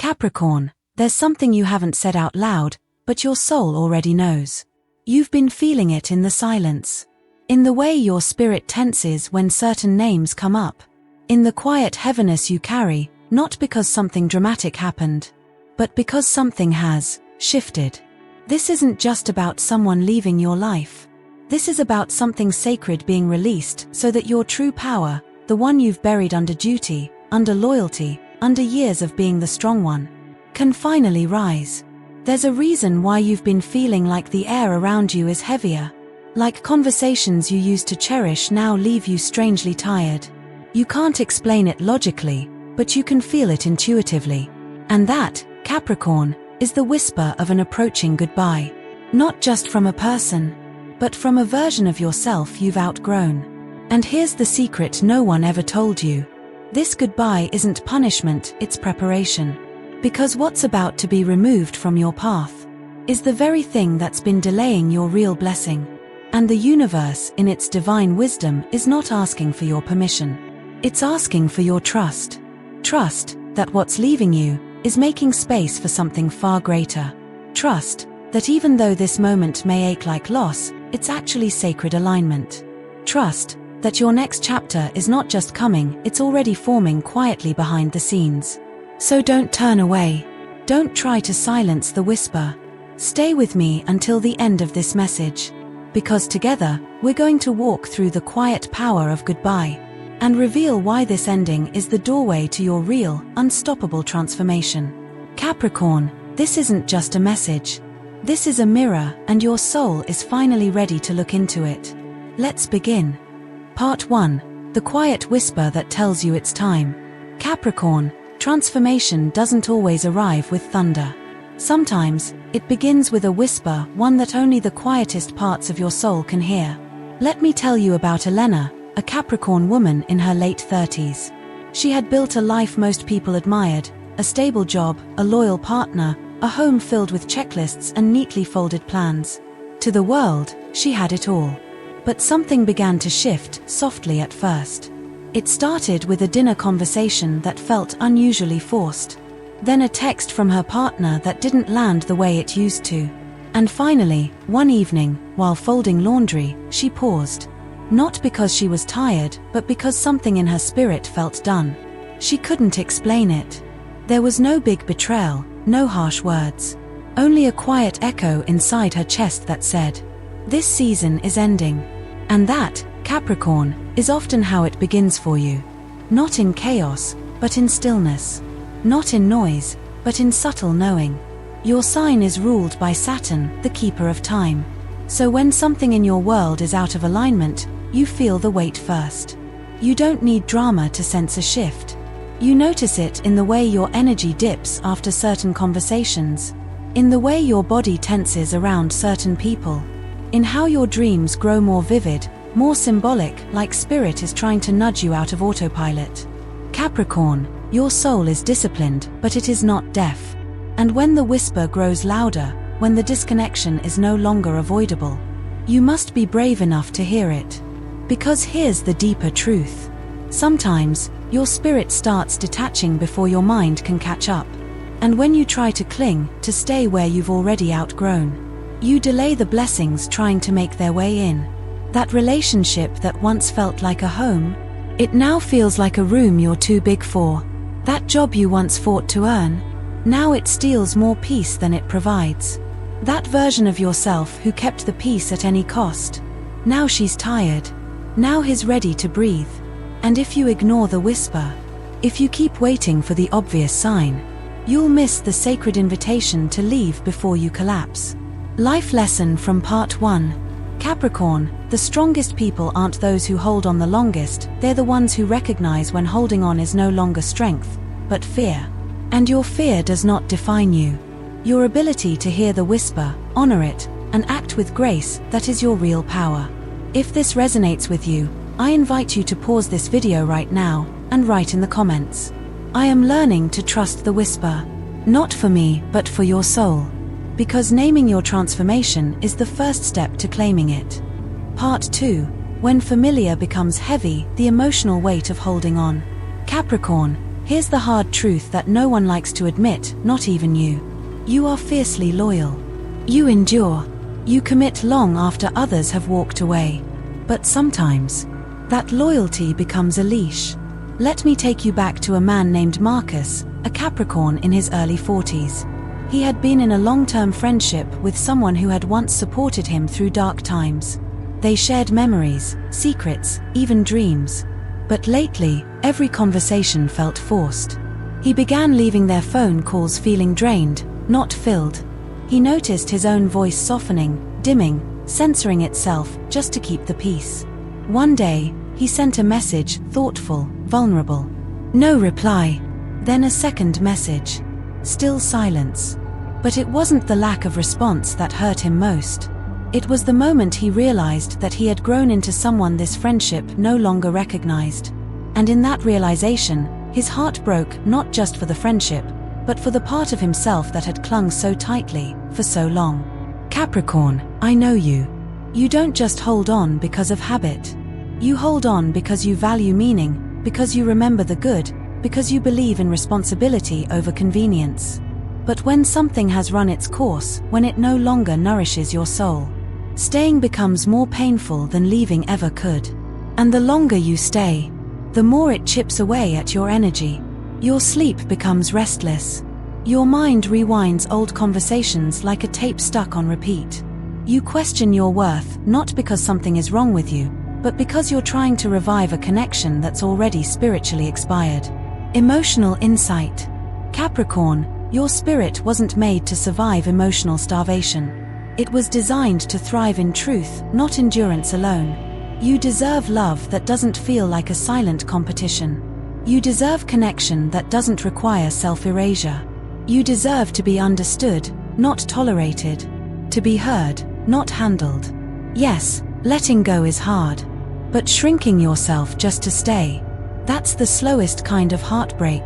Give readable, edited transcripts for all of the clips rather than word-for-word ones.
Capricorn, there's something you haven't said out loud, but your soul already knows. You've been feeling it in the silence. In the way your spirit tenses when certain names come up. In the quiet heaviness you carry, not because something dramatic happened, but because something has shifted. This isn't just about someone leaving your life. This is about something sacred being released so that your true power, the one you've buried under duty, under loyalty, under years of being the strong one, can finally rise. There's a reason why you've been feeling like the air around you is heavier. Like conversations you used to cherish now leave you strangely tired. You can't explain it logically, but you can feel it intuitively. And that, Capricorn, is the whisper of an approaching goodbye. Not just from a person, but from a version of yourself you've outgrown. And here's the secret no one ever told you. This goodbye isn't punishment, it's preparation. Because what's about to be removed from your path is the very thing that's been delaying your real blessing. And the universe, in its divine wisdom, is not asking for your permission. It's asking for your trust. Trust that what's leaving you is making space for something far greater. Trust that even though this moment may ache like loss, it's actually sacred alignment. Trust that your next chapter is not just coming, it's already forming quietly behind the scenes. So don't turn away. Don't try to silence the whisper. Stay with me until the end of this message. Because together, we're going to walk through the quiet power of goodbye and reveal why this ending is the doorway to your real, unstoppable transformation. Capricorn, this isn't just a message. This is a mirror, and your soul is finally ready to look into it. Let's begin. Part 1. The quiet whisper that tells you it's time. Capricorn, transformation doesn't always arrive with thunder. Sometimes, it begins with a whisper, one that only the quietest parts of your soul can hear. Let me tell you about Elena, a Capricorn woman in her late 30s. She had built a life most people admired, a stable job, a loyal partner, a home filled with checklists and neatly folded plans. To the world, she had it all. But something began to shift, softly at first. It started with a dinner conversation that felt unusually forced. Then a text from her partner that didn't land the way it used to. And finally, one evening, while folding laundry, she paused. Not because she was tired, but because something in her spirit felt done. She couldn't explain it. There was no big betrayal, no harsh words. Only a quiet echo inside her chest that said, "This season is ending." And that, Capricorn, is often how it begins for you. Not in chaos, but in stillness. Not in noise, but in subtle knowing. Your sign is ruled by Saturn, the keeper of time. So when something in your world is out of alignment, you feel the weight first. You don't need drama to sense a shift. You notice it in the way your energy dips after certain conversations, in the way your body tenses around certain people, in how your dreams grow more vivid, more symbolic, like spirit is trying to nudge you out of autopilot. Capricorn, your soul is disciplined, but it is not deaf. And when the whisper grows louder, when the disconnection is no longer avoidable, you must be brave enough to hear it. Because here's the deeper truth. Sometimes, your spirit starts detaching before your mind can catch up. And when you try to cling, to stay where you've already outgrown, you delay the blessings trying to make their way in. That relationship that once felt like a home, it now feels like a room you're too big for. That job you once fought to earn, now it steals more peace than it provides. That version of yourself who kept the peace at any cost, now she's tired. Now he's ready to breathe. And if you ignore the whisper, if you keep waiting for the obvious sign, you'll miss the sacred invitation to leave before you collapse. Life lesson from Part 1. Capricorn, the strongest people aren't those who hold on the longest, they're the ones who recognize when holding on is no longer strength, but fear. And your fear does not define you. Your ability to hear the whisper, honor it, and act with grace, that is your real power. If this resonates with you, I invite you to pause this video right now, and write in the comments, "I am learning to trust the whisper." Not for me, but for your soul. Because naming your transformation is the first step to claiming it. Part 2. When familiar becomes heavy, the emotional weight of holding on. Capricorn, Here's the hard truth that no one likes to admit, not even you. You are fiercely loyal. You endure. You commit long after others have walked away. But sometimes, that loyalty becomes a leash. Let me take you back to a man named Marcus, a Capricorn in his early 40s. He had been in a long-term friendship with someone who had once supported him through dark times. They shared memories, secrets, even dreams. But lately, every conversation felt forced. He began leaving their phone calls feeling drained, not filled. He noticed his own voice softening, dimming, censoring itself just to keep the peace. One day, he sent a message, thoughtful, vulnerable. No reply. Then a second message. Still silence. But it wasn't the lack of response that hurt him most. It was the moment he realized that he had grown into someone this friendship no longer recognized. And in that realization, his heart broke not just for the friendship, but for the part of himself that had clung so tightly, for so long. Capricorn, I know you. You don't just hold on because of habit. You hold on because you value meaning, because you remember the good, because you believe in responsibility over convenience. But when something has run its course, when it no longer nourishes your soul, staying becomes more painful than leaving ever could. And the longer you stay, the more it chips away at your energy. Your sleep becomes restless. Your mind rewinds old conversations like a tape stuck on repeat. You question your worth, not because something is wrong with you, but because you're trying to revive a connection that's already spiritually expired. Emotional insight. Capricorn, your spirit wasn't made to survive emotional starvation. It was designed to thrive in truth, not endurance alone. You deserve love that doesn't feel like a silent competition. You deserve connection that doesn't require self-erasure. You deserve to be understood, not tolerated. To be heard, not handled. Yes, letting go is hard. But shrinking yourself just to stay, that's the slowest kind of heartbreak.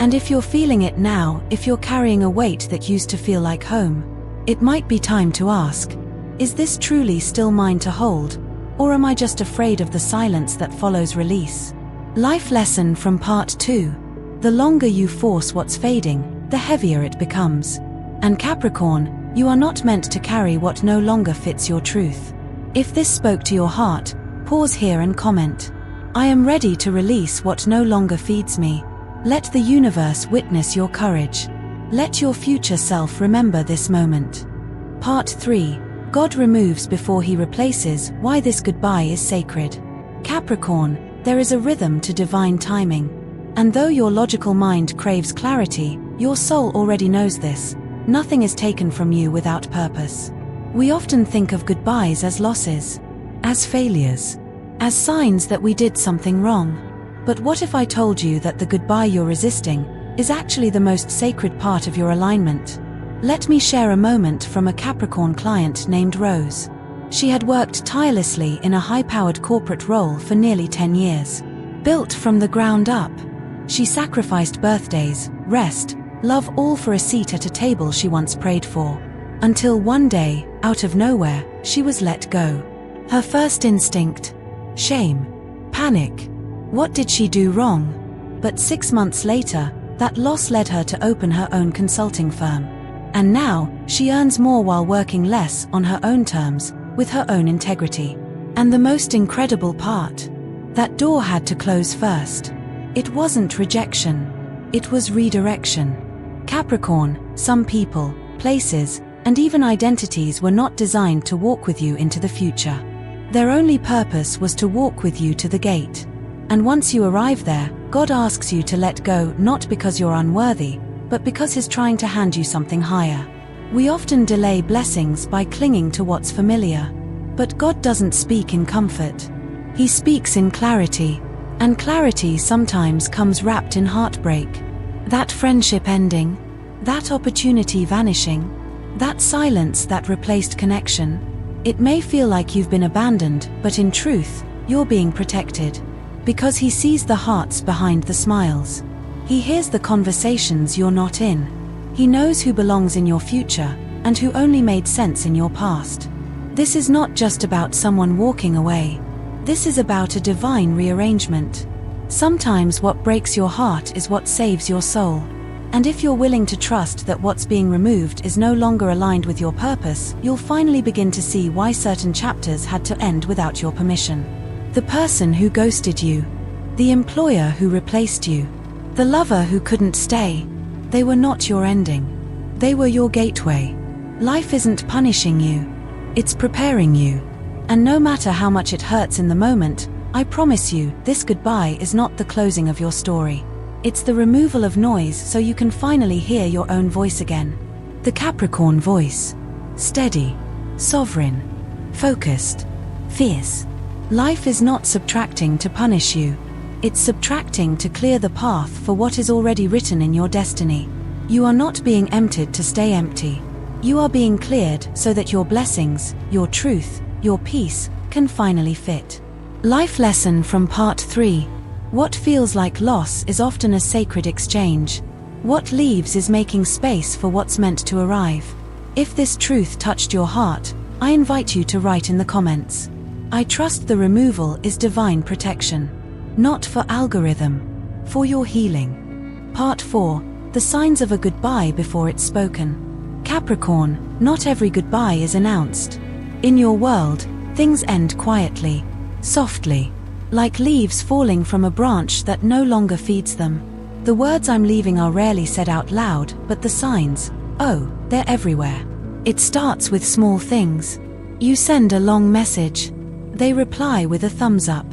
And if you're feeling it now, if you're carrying a weight that used to feel like home, it might be time to ask, is this truly still mine to hold? Or am I just afraid of the silence that follows release? Life lesson from part 2. The longer you force what's fading, the heavier it becomes. And Capricorn, you are not meant to carry what no longer fits your truth. If this spoke to your heart, pause here and comment. I am ready to release what no longer feeds me. Let the universe witness your courage. Let your future self remember this moment. Part 3. God removes before he replaces. Why this goodbye is sacred. Capricorn, there is a rhythm to divine timing. And though your logical mind craves clarity, your soul already knows this. Nothing is taken from you without purpose. We often think of goodbyes as losses, as failures, as signs that we did something wrong. But what if I told you that the goodbye you're resisting is actually the most sacred part of your alignment? Let me share a moment from a Capricorn client named Rose. She had worked tirelessly in a high-powered corporate role for nearly 10 years. Built from the ground up. She sacrificed birthdays, rest, love all for a seat at a table she once prayed for. Until one day, out of nowhere, she was let go. Her first instinct? Shame. Panic. What did she do wrong? But 6 months later, that loss led her to open her own consulting firm. And now, she earns more while working less on her own terms, with her own integrity. And the most incredible part? That door had to close first. It wasn't rejection. It was redirection. Capricorn, some people, places, and even identities were not designed to walk with you into the future. Their only purpose was to walk with you to the gate. And once you arrive there, God asks you to let go, not because you're unworthy, but because He's trying to hand you something higher. We often delay blessings by clinging to what's familiar. But God doesn't speak in comfort. He speaks in clarity. And clarity sometimes comes wrapped in heartbreak. That friendship ending, that opportunity vanishing, that silence that replaced connection. It may feel like you've been abandoned, but in truth, you're being protected. Because He sees the hearts behind the smiles. He hears the conversations you're not in. He knows who belongs in your future, and who only made sense in your past. This is not just about someone walking away. This is about a divine rearrangement. Sometimes what breaks your heart is what saves your soul. And if you're willing to trust that what's being removed is no longer aligned with your purpose, you'll finally begin to see why certain chapters had to end without your permission. The person who ghosted you, the employer who replaced you, the lover who couldn't stay, they were not your ending. They were your gateway. Life isn't punishing you, it's preparing you. And no matter how much it hurts in the moment, I promise you, this goodbye is not the closing of your story. It's the removal of noise so you can finally hear your own voice again. The Capricorn voice. Steady, sovereign, focused, fierce. Life is not subtracting to punish you. It's subtracting to clear the path for what is already written in your destiny. You are not being emptied to stay empty. You are being cleared so that your blessings, your truth, your peace, can finally fit. Life lesson from part 3. What feels like loss is often a sacred exchange. What leaves is making space for what's meant to arrive. If this truth touched your heart, I invite you to write in the comments. I trust the removal is divine protection. Not for algorithm. For your healing. Part 4. The signs of a goodbye before it's spoken. Capricorn, not every goodbye is announced. In your world, things end quietly, softly. Like leaves falling from a branch that no longer feeds them. The words I'm leaving are rarely said out loud, but the signs, oh, they're everywhere. It starts with small things. You send a long message. They reply with a thumbs up.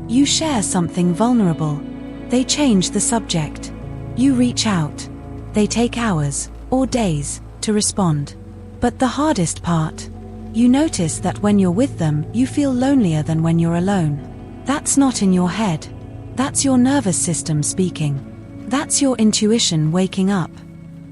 You share something vulnerable. They change the subject. You reach out. They take hours, or days, to respond. But the hardest part, you notice that when you're with them, you feel lonelier than when you're alone. That's not in your head. That's your nervous system speaking. That's your intuition waking up.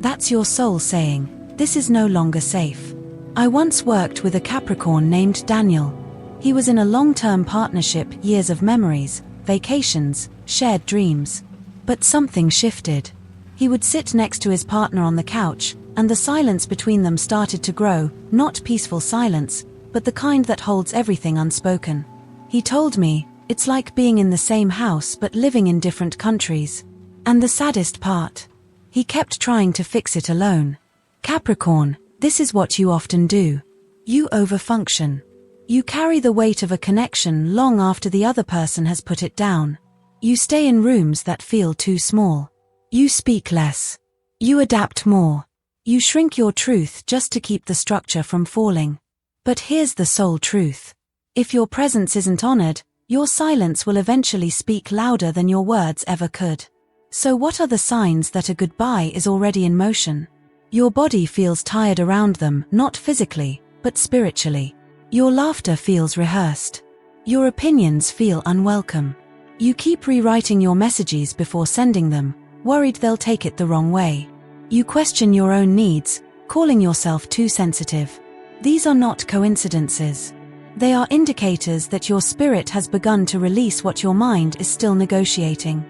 That's your soul saying, this is no longer safe. I once worked with a Capricorn named Daniel. He was in a long-term partnership, years of memories, vacations, shared dreams. But something shifted. He would sit next to his partner on the couch, and the silence between them started to grow, not peaceful silence, but the kind that holds everything unspoken. He told me, it's like being in the same house but living in different countries. And the saddest part, he kept trying to fix it alone. Capricorn, this is what you often do. You overfunction. You carry the weight of a connection long after the other person has put it down. You stay in rooms that feel too small. You speak less. You adapt more. You shrink your truth just to keep the structure from falling. But here's the soul truth. If your presence isn't honored, your silence will eventually speak louder than your words ever could. So what are the signs that a goodbye is already in motion? Your body feels tired around them, not physically, but spiritually. Your laughter feels rehearsed. Your opinions feel unwelcome. You keep rewriting your messages before sending them, worried they'll take it the wrong way. You question your own needs, calling yourself too sensitive. These are not coincidences. They are indicators that your spirit has begun to release what your mind is still negotiating.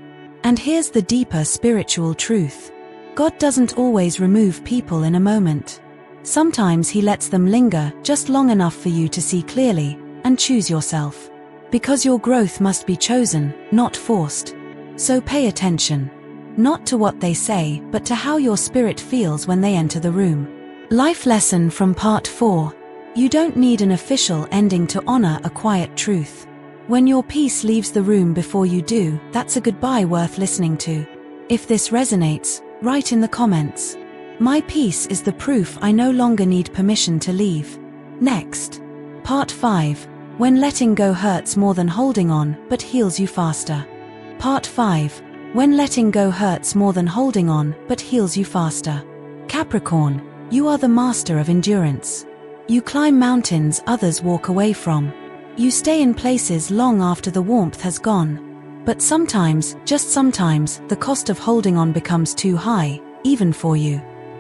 And here's the deeper spiritual truth. God doesn't always remove people in a moment. Sometimes He lets them linger just long enough for you to see clearly and choose yourself. Because your growth must be chosen, not forced. So pay attention. Not to what they say, but to how your spirit feels when they enter the room. Life lesson from part 4. You don't need an official ending to honor a quiet truth. When your peace leaves the room before you do, that's a goodbye worth listening to. If this resonates, write in the comments. My peace is the proof I no longer need permission to leave. Next. Part 5. When letting go hurts more than holding on, but heals you faster. Part 5. When letting go hurts more than holding on, but heals you faster. Capricorn, you are the master of endurance. You climb mountains others walk away from. You stay in places long after the warmth has gone. But sometimes, just sometimes, the cost of holding on becomes too high, even for you.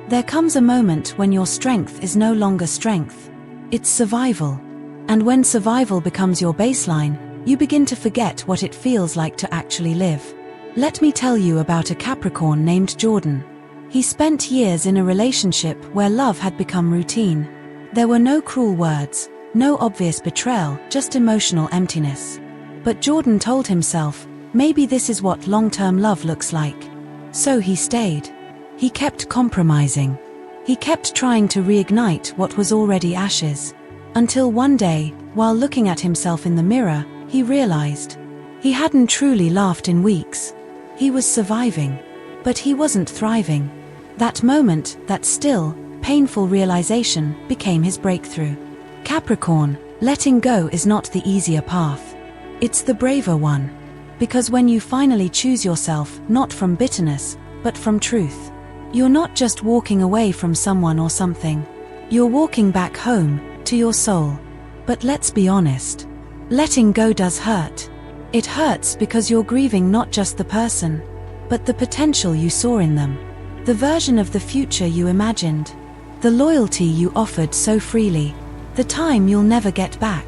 There comes a moment when your strength is no longer strength. It's survival. And when survival becomes your baseline, you begin to forget what it feels like to actually live. Let me tell you about a Capricorn named Jordan. He spent years in a relationship where love had become routine. There were no cruel words, no obvious betrayal, just emotional emptiness. But Jordan told himself, Maybe this is what long-term love looks like. So he stayed. He kept compromising. He kept trying to reignite what was already ashes. Until one day, while looking at himself in the mirror, he realized he hadn't truly laughed in weeks. He was surviving, but he wasn't thriving. That moment, that still, painful realization, became his breakthrough. Capricorn, letting go is not the easier path. It's the braver one. Because when you finally choose yourself, not from bitterness, but from truth, you're not just walking away from someone or something. You're walking back home, to your soul. But let's be honest. Letting go does hurt. It hurts because you're grieving not just the person, but the potential you saw in them. The version of the future you imagined. The loyalty you offered so freely. The time you'll never get back.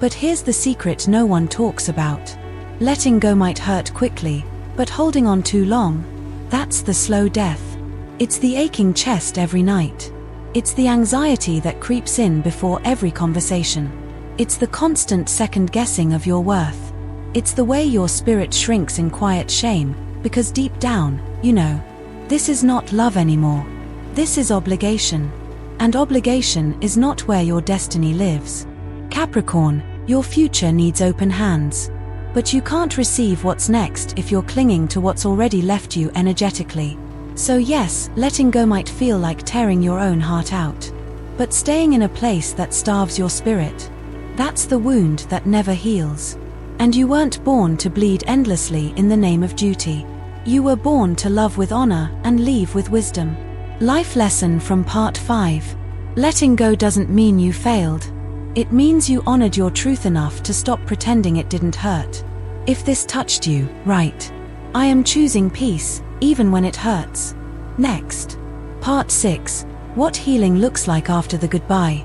But here's the secret no one talks about. Letting go might hurt quickly, but holding on too long, that's the slow death. It's the aching chest every night. It's the anxiety that creeps in before every conversation. It's the constant second guessing of your worth. It's the way your spirit shrinks in quiet shame, because deep down, you know, this is not love anymore. This is obligation. And obligation is not where your destiny lives. Capricorn, your future needs open hands. But you can't receive what's next if you're clinging to what's already left you energetically. So yes, letting go might feel like tearing your own heart out. But staying in a place that starves your spirit, that's the wound that never heals. And you weren't born to bleed endlessly in the name of duty. You were born to love with honor and leave with wisdom. Life lesson from part 5. Letting go doesn't mean you failed. It means you honored your truth enough to stop pretending it didn't hurt. If this touched you, right. I am choosing peace, even when it hurts. Next. Part 6. What healing looks like after the goodbye.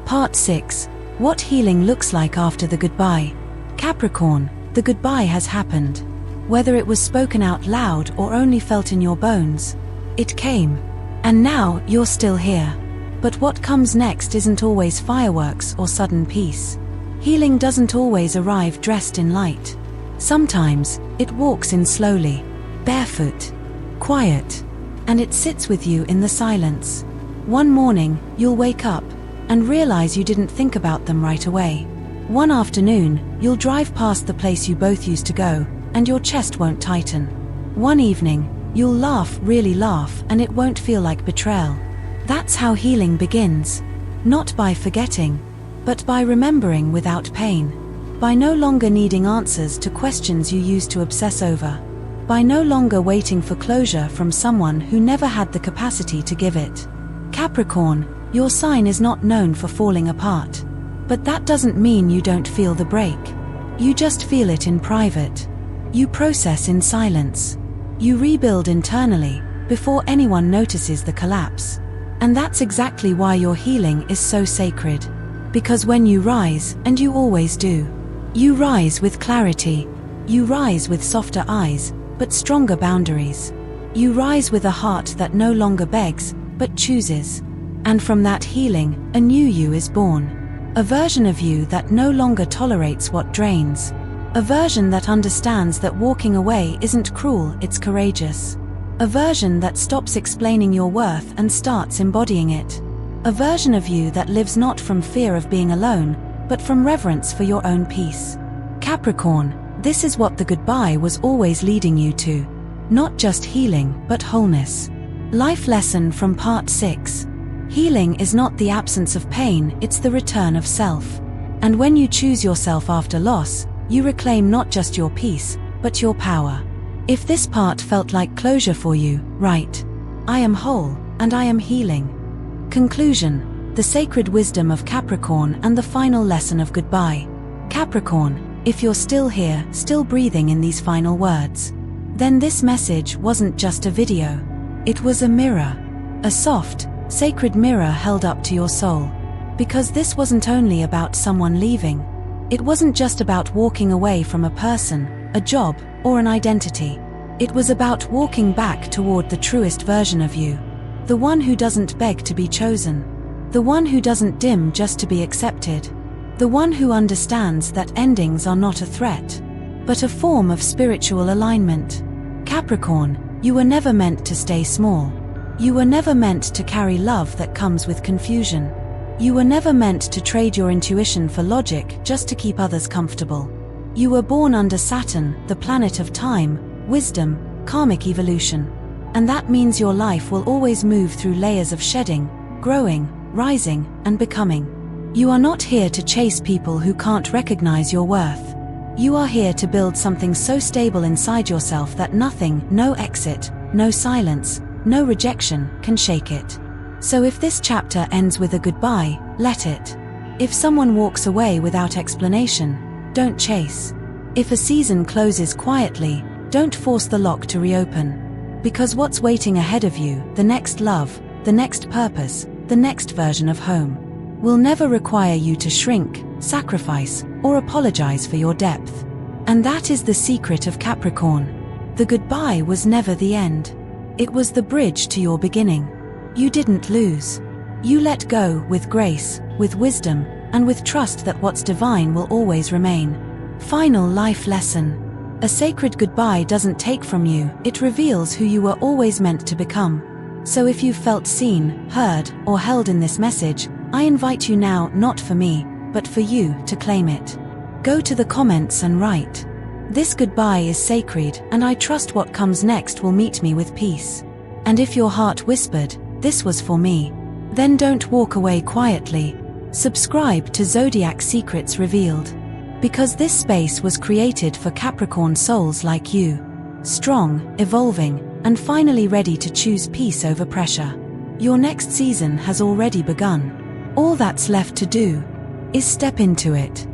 Part 6. What healing looks like after the goodbye. Capricorn, the goodbye has happened. Whether it was spoken out loud or only felt in your bones, it came. And now, you're still here. But what comes next isn't always fireworks or sudden peace. Healing doesn't always arrive dressed in light. Sometimes, it walks in slowly, barefoot, quiet, and it sits with you in the silence. One morning, you'll wake up and realize you didn't think about them right away. One afternoon, you'll drive past the place you both used to go, and your chest won't tighten. One evening, you'll laugh, really laugh, and it won't feel like betrayal. That's how healing begins. Not by forgetting, but by remembering without pain. By no longer needing answers to questions you used to obsess over. By no longer waiting for closure from someone who never had the capacity to give it. Capricorn, your sign is not known for falling apart. But that doesn't mean you don't feel the break. You just feel it in private. You process in silence. You rebuild internally, before anyone notices the collapse. And that's exactly why your healing is so sacred. Because when you rise, and you always do, you rise with clarity. You rise with softer eyes, but stronger boundaries. You rise with a heart that no longer begs, but chooses. And from that healing, a new you is born. A version of you that no longer tolerates what drains. A version that understands that walking away isn't cruel, it's courageous. A version that stops explaining your worth and starts embodying it. A version of you that lives not from fear of being alone, but from reverence for your own peace. Capricorn, this is what the goodbye was always leading you to. Not just healing, but wholeness. Life lesson from part 6. Healing is not the absence of pain, it's the return of self. And when you choose yourself after loss, you reclaim not just your peace, but your power. If this part felt like closure for you, right. I am whole, and I am healing. Conclusion. The sacred wisdom of Capricorn and the final lesson of goodbye. Capricorn, if you're still here, still breathing in these final words, then this message wasn't just a video. It was a mirror. A soft, sacred mirror held up to your soul. Because this wasn't only about someone leaving. It wasn't just about walking away from a person, a job, or an identity. It was about walking back toward the truest version of you. The one who doesn't beg to be chosen. The one who doesn't dim just to be accepted. The one who understands that endings are not a threat, but a form of spiritual alignment. Capricorn, you were never meant to stay small. You were never meant to carry love that comes with confusion. You were never meant to trade your intuition for logic just to keep others comfortable. You were born under Saturn, the planet of time, wisdom, karmic evolution. And that means your life will always move through layers of shedding, growing, rising, and becoming. You are not here to chase people who can't recognize your worth. You are here to build something so stable inside yourself that nothing, no exit, no silence, no rejection, can shake it. So if this chapter ends with a goodbye, let it. If someone walks away without explanation, don't chase. If a season closes quietly, don't force the lock to reopen. Because what's waiting ahead of you, the next love, the next purpose, the next version of home, will never require you to shrink, sacrifice, or apologize for your depth. And that is the secret of Capricorn. The goodbye was never the end. It was the bridge to your beginning. You didn't lose. You let go with grace, with wisdom, and with trust that what's divine will always remain. Final life lesson. A sacred goodbye doesn't take from you, it reveals who you were always meant to become. So if you've felt seen, heard, or held in this message, I invite you now, not for me, but for you, to claim it. Go to the comments and write, "This goodbye is sacred, and I trust what comes next will meet me with peace." And if your heart whispered, "This was for me," then don't walk away quietly. Subscribe to Zodiac Secrets Revealed. Because this space was created for Capricorn souls like you. Strong, evolving, and finally ready to choose peace over pressure. Your next season has already begun. All that's left to do is step into it.